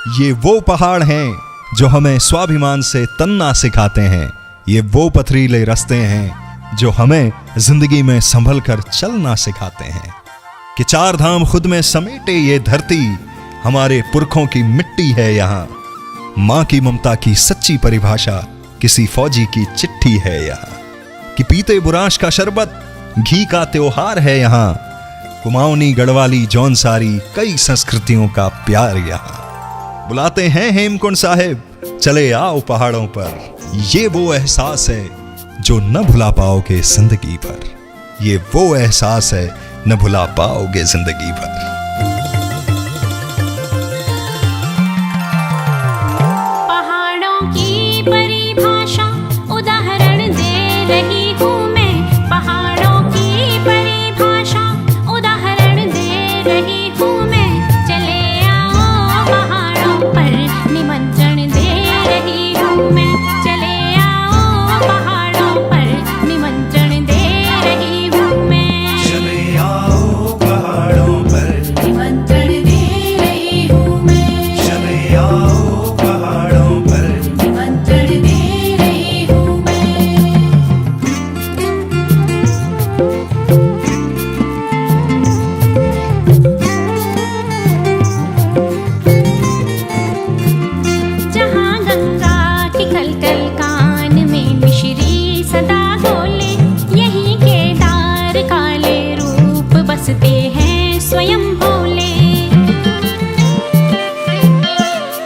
ये वो पहाड़ हैं जो हमें स्वाभिमान से तनना सिखाते हैं। ये वो पथरीले रास्ते हैं जो हमें जिंदगी में संभल कर चलना सिखाते हैं। कि चार धाम खुद में समेटे ये धरती हमारे पुरखों की मिट्टी है यहाँ। माँ की ममता की सच्ची परिभाषा किसी फौजी की चिट्ठी है यहाँ। कि पीते बुराश का शरबत घी का त्योहार है यहाँ। कुमाऊनी, गढ़वाली, जौनसारी कई संस्कृतियों का प्यार यहाँ। बुलाते हैं हेमकुंड साहिब, चले आओ पहाड़ों पर। ये वो एहसास है जो न भुला पाओगे जिंदगी भर। ये वो एहसास है न भुला पाओगे जिंदगी भर। पहाड़ों की परिभाषा उदाहरण दे रही हूँ मैं। पहाड़ों की परिभाषा उदाहरण दे रही हूँ मैं। चले आओ पहाड़ों पर निमंत्रण दे रही हूँ मैं। चले आओ पहाड़ों पर निमंत्रण दे रही हूँ मैं। चले आओ पहाड़ों पर निमंत्रण दे रही हूँ मैं। चले आओ पहाड़ों पर निमंत्रण दे रही हूँ मैं। जहाँ गंगा की कलकल कान में मिश्री सदा बोले, यहीं केदार काले रूप बसते हैं स्वयं भोले।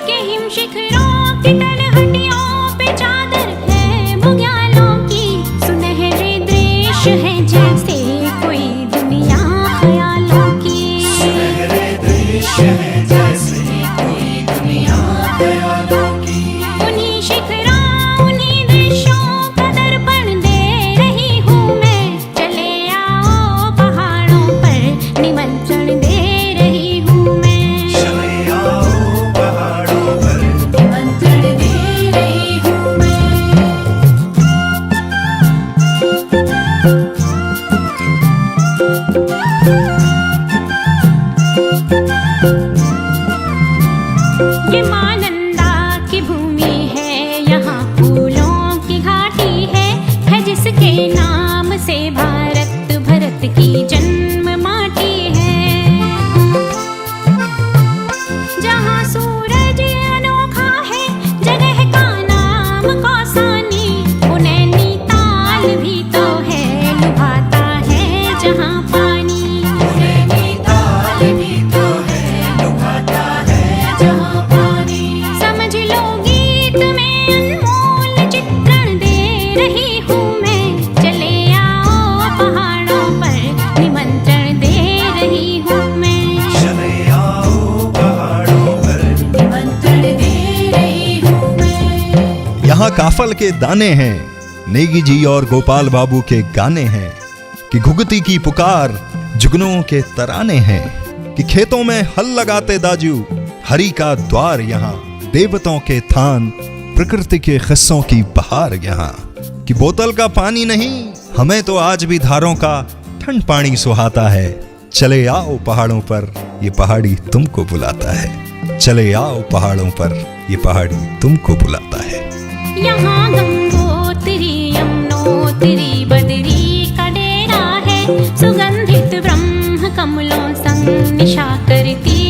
के हिम शिखरों की तलहटियों पे चादर है बुग्यालों की। सुनहरे दृश्य है जैसे कोई दुनिया ख्यालों की। सुनहरे दृश्य है जैसे कोई दुनिया ख्यालों की। उन्हीं शिखरों उन्हीं दृश्यों का दर्पण दे रही हूँ मैं। चले आओ पहाड़ों पर निमंत्रण दे रही हूँ मैं। चले आओ पहाड़ों पर निमंत्रण दे रही हूँ मैं। ये माँ नंदा की भूमि है, यहाँ फूलों की घाटी है जिसके नाम से भारत भरत की जन्म माटी है। जहाँ सूरज अनोखा है जगह का नाम कौसानी। वो नैनीताल भी तो है लुभाता है जहाँ पानी। नैनीताल भी तो है लुभाता है जहाँ पानी। समझ लो गीत में अनमोल चित्रण दे रही हूँ मैं। चले आओ पहाड़ों पर निमंत्रण दे रही हूँ मैं। चले आओ पहाड़ों पर निमंत्रण दे रही हूँ मैं। यहाँ काफल के दाने हैं, नेगी जी और गोपाल बाबू के गाने हैं। कि घुघती की पुकार जुगनों के तराने हैं। कि खेतों में हल लगाते दाजू हरि का द्वार यहाँ। देवताओं के थान प्रकृति के किस्सों की बहार यहाँ। कि बोतल का पानी नहीं, हमें तो आज भी धारों का ठंड पानी सुहाता है। चले आओ पहाड़ों पर, ये पहाड़ी तुमको बुलाता है। चले आओ पहाड़ों पर, ये पहाड़ी तुमको बुलाता है। यहाँ गंगोत्री यमुनोत्री बदरी का डेरा है। सुगंधित ब्रह्म कमलों संग निशा करती